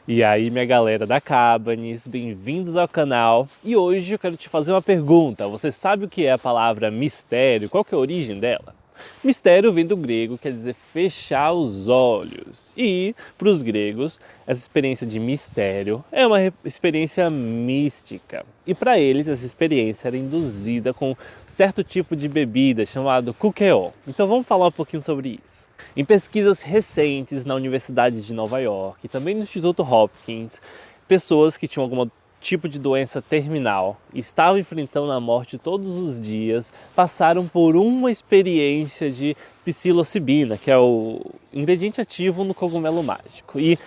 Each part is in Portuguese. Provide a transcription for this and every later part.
E aí, minha galera da Cabanis, bem-vindos ao canal. E hoje eu quero te fazer uma pergunta. Você sabe o que é a palavra mistério? Qual que é a origem dela? Mistério vem do grego, quer dizer fechar os olhos. E, para os gregos, essa experiência de mistério é uma experiência mística. E para eles, essa experiência era induzida com certo tipo de bebida chamado kukeon. Então vamos falar um pouquinho sobre isso. Em pesquisas recentes na Universidade de Nova York e também no Instituto Hopkins, pessoas que tinham algum tipo de doença terminal e estavam enfrentando a morte todos os dias passaram por uma experiência de psilocibina, que é o ingrediente ativo no cogumelo mágico. E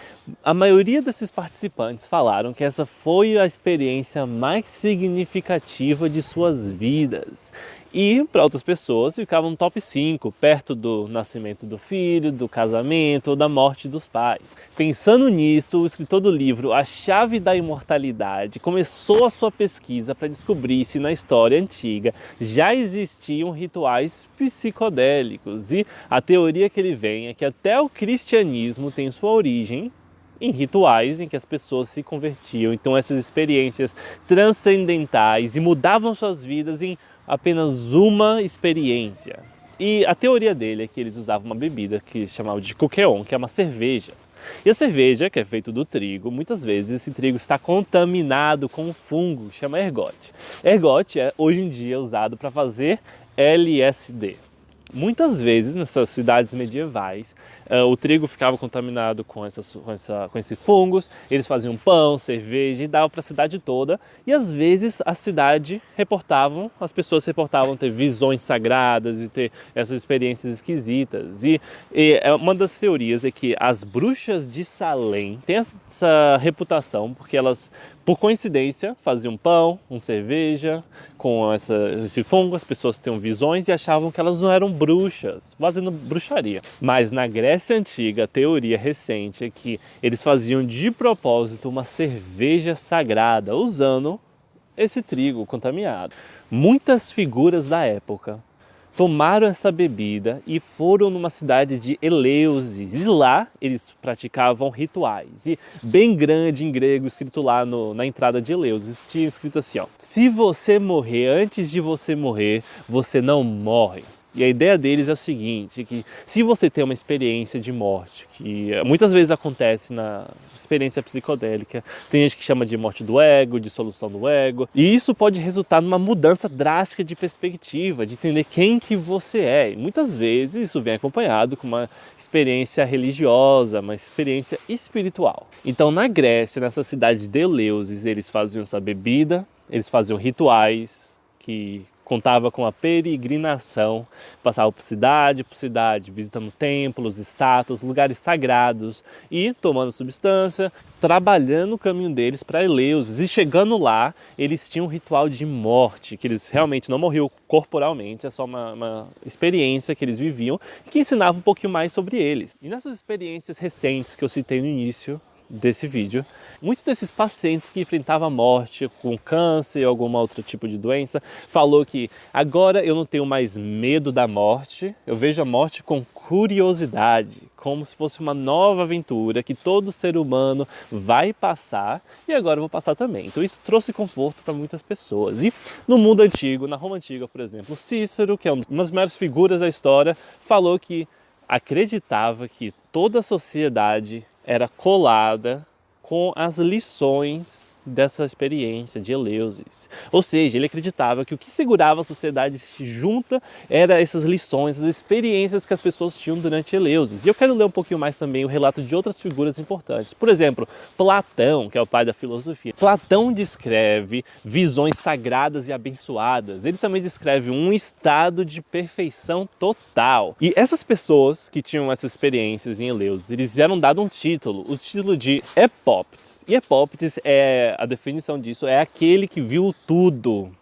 a maioria desses participantes falaram que essa foi a experiência mais significativa de suas vidas. E para outras pessoas ficavam no top 5, perto do nascimento do filho, do casamento ou da morte dos pais. Pensando nisso, o escritor do livro A Chave da Imortalidade começou a sua pesquisa para descobrir se na história antiga já existiam rituais psicodélicos. E a teoria que ele vem é que até o cristianismo tem sua origem em rituais em que as pessoas se convertiam. Então essas experiências transcendentais e mudavam suas vidas em apenas uma experiência. E a teoria dele é que eles usavam uma bebida que eles chamavam de kukeon, que é uma cerveja. E a cerveja, que é feita do trigo, muitas vezes esse trigo está contaminado com um fungo, chama ergote. Ergote é hoje em dia usado para fazer LSD. Muitas vezes, nessas cidades medievais, o trigo ficava contaminado com esses fungos, eles faziam pão, cerveja e davam para a cidade toda. E às vezes as pessoas reportavam ter visões sagradas e ter essas experiências esquisitas. E uma das teorias é que as bruxas de Salem têm essa reputação porque elas, por coincidência, faziam pão, cerveja com esse fungo, as pessoas tinham visões e achavam que elas não eram bruxas, fazendo bruxaria. Mas na Grécia Antiga, a teoria recente é que eles faziam de propósito uma cerveja sagrada, usando esse trigo contaminado. Muitas figuras da época tomaram essa bebida e foram numa cidade de Eleusis. E lá eles praticavam rituais. E bem grande em grego, escrito lá na entrada de Eleusis, tinha escrito assim, ó: se você morrer antes de você morrer, você não morre. E a ideia deles é o seguinte, que se você tem uma experiência de morte, que muitas vezes acontece na experiência psicodélica, tem gente que chama de morte do ego, dissolução do ego, e isso pode resultar numa mudança drástica de perspectiva, de entender quem que você é. E muitas vezes isso vem acompanhado com uma experiência religiosa, uma experiência espiritual. Então na Grécia, nessa cidade de Eleusis, eles faziam essa bebida, eles faziam rituais que contava com a peregrinação, passava por cidade, visitando templos, estátuas, lugares sagrados e tomando substância, trabalhando o caminho deles para Eleusis. E chegando lá, eles tinham um ritual de morte, que eles realmente não morriam corporalmente, é só uma experiência que eles viviam e que ensinava um pouquinho mais sobre eles. E nessas experiências recentes que eu citei no início desse vídeo, muitos desses pacientes que enfrentavam a morte com câncer ou algum outro tipo de doença, falou que agora eu não tenho mais medo da morte, eu vejo a morte com curiosidade, como se fosse uma nova aventura que todo ser humano vai passar e agora eu vou passar também. Então isso trouxe conforto para muitas pessoas. E no mundo antigo, na Roma antiga, por exemplo, Cícero, que é uma das maiores figuras da história, falou que acreditava que toda a sociedade era colada com as lições dessa experiência de Eleusis. Ou seja, ele acreditava que o que segurava a sociedade junta era essas lições, as experiências que as pessoas tinham durante Eleusis. E eu quero ler um pouquinho mais também o relato de outras figuras importantes. Por exemplo, Platão, que é o pai da filosofia. Platão descreve visões sagradas e abençoadas. Ele também descreve um estado de perfeição total. E essas pessoas que tinham essas experiências em Eleusis, eles eram dado um título, o título de Epóptes. E Epóptes, a definição disso é aquele que viu tudo.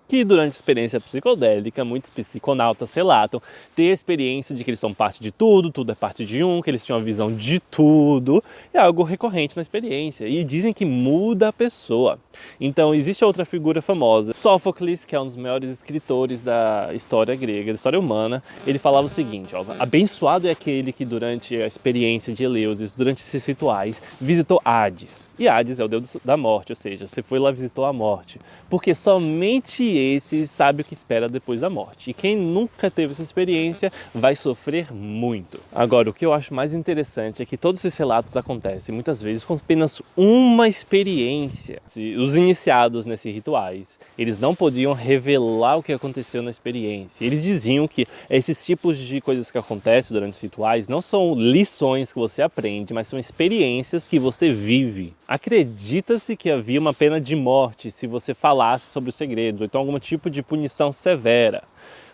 que durante a experiência psicodélica, muitos psiconautas relatam ter a experiência de que eles são parte de tudo, tudo é parte de um, que eles tinham a visão de tudo, é algo recorrente na experiência, e dizem que muda a pessoa. Então existe outra figura famosa, Sófocles, que é um dos maiores escritores da história grega, da história humana. Ele falava o seguinte, ó, abençoado é aquele que durante a experiência de Eleusis, durante esses rituais, visitou Hades. E Hades é o deus da morte, ou seja, você foi lá e visitou a morte, porque somente esse sabe o que espera depois da morte. E quem nunca teve essa experiência vai sofrer muito. Agora, o que eu acho mais interessante é que todos esses relatos acontecem muitas vezes com apenas uma experiência. Os iniciados nesses rituais, eles não podiam revelar o que aconteceu na experiência. Eles diziam que esses tipos de coisas que acontecem durante os rituais não são lições que você aprende, mas são experiências que você vive. Acredita-se que havia uma pena de morte se você falasse sobre os segredos, ou então algum tipo de punição severa.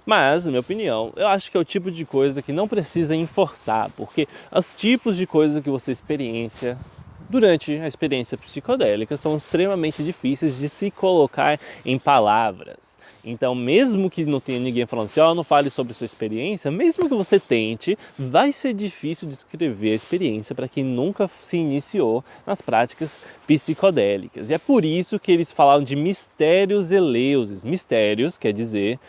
Mas, na minha opinião, eu acho que é o tipo de coisa que não precisa enforçar, porque os tipos de coisa que você experiencia durante a experiência psicodélica são extremamente difíceis de se colocar em palavras. Então, mesmo que não tenha ninguém falando assim, não fale sobre sua experiência, mesmo que você tente, vai ser difícil descrever a experiência para quem nunca se iniciou nas práticas psicodélicas. E é por isso que eles falaram de mistérios eleusis. Mistérios quer dizer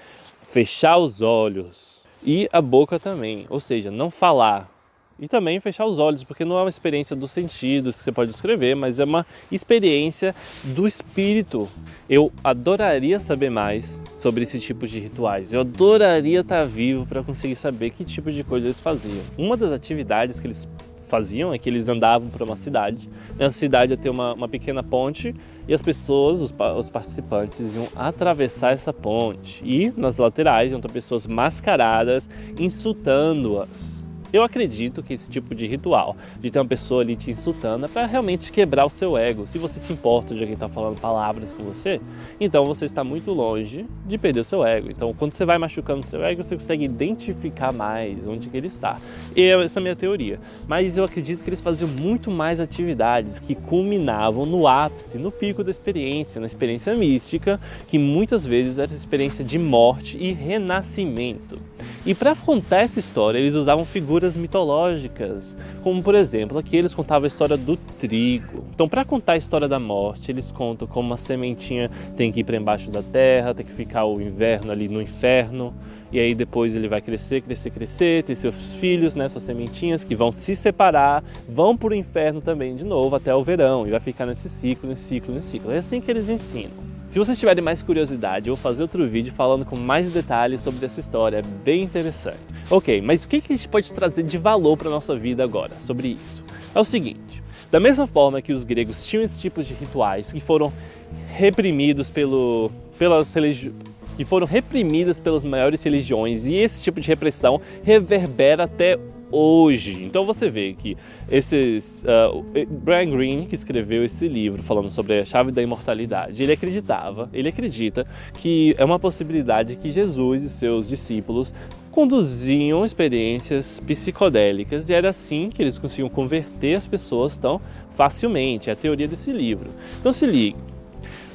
fechar os olhos e a boca também, ou seja, não falar. E também fechar os olhos, porque não é uma experiência dos sentidos que você pode descrever, mas é uma experiência do espírito. Eu adoraria saber mais sobre esse tipo de rituais. Eu adoraria estar vivo para conseguir saber que tipo de coisa eles faziam. Uma das atividades que eles faziam é que eles andavam por uma cidade. Nessa cidade ia ter uma pequena ponte e as pessoas, os participantes, iam atravessar essa ponte. E nas laterais iam ter pessoas mascaradas insultando-as. Eu acredito que esse tipo de ritual, de ter uma pessoa ali te insultando, é para realmente quebrar o seu ego. Se você se importa de alguém estar falando palavras com você, então você está muito longe de perder o seu ego. Então, quando você vai machucando o seu ego, você consegue identificar mais onde que ele está. E essa é a minha teoria. Mas eu acredito que eles faziam muito mais atividades que culminavam no ápice, no pico da experiência, na experiência mística, que muitas vezes era essa experiência de morte e renascimento. E para contar essa história, eles usavam figuras mitológicas, como por exemplo, aqui eles contavam a história do trigo. Então, para contar a história da morte, eles contam como uma sementinha tem que ir para embaixo da terra, tem que ficar o inverno ali no inferno, e aí depois ele vai crescer, ter seus filhos, né, suas sementinhas, que vão se separar, vão para o inferno também de novo até o verão, e vai ficar nesse ciclo. É assim que eles ensinam. Se vocês tiverem mais curiosidade, eu vou fazer outro vídeo falando com mais detalhes sobre essa história, é bem interessante. Ok, mas o que a gente pode trazer de valor para a nossa vida agora sobre isso? É o seguinte, da mesma forma que os gregos tinham esses tipos de rituais que foram reprimidos pelas maiores religiões, e esse tipo de repressão reverbera até hoje. Então você vê que Brian Greene, que escreveu esse livro falando sobre a chave da imortalidade, ele acredita que é uma possibilidade que Jesus e seus discípulos conduziam experiências psicodélicas, e era assim que eles conseguiam converter as pessoas tão facilmente. É a teoria desse livro. Então se liga.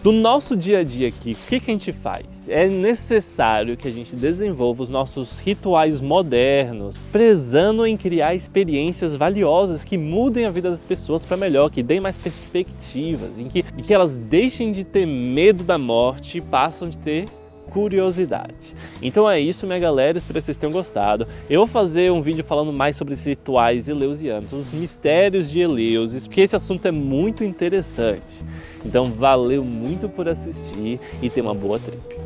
Do nosso dia a dia aqui, o que a gente faz? É necessário que a gente desenvolva os nossos rituais modernos, prezando em criar experiências valiosas que mudem a vida das pessoas para melhor, que deem mais perspectivas, em que elas deixem de ter medo da morte e passam de ter curiosidade. Então é isso, minha galera, espero que vocês tenham gostado. Eu vou fazer um vídeo falando mais sobre esses rituais eleusianos, os mistérios de Eleusis, porque esse assunto é muito interessante. Então valeu muito por assistir e tenha uma boa trip.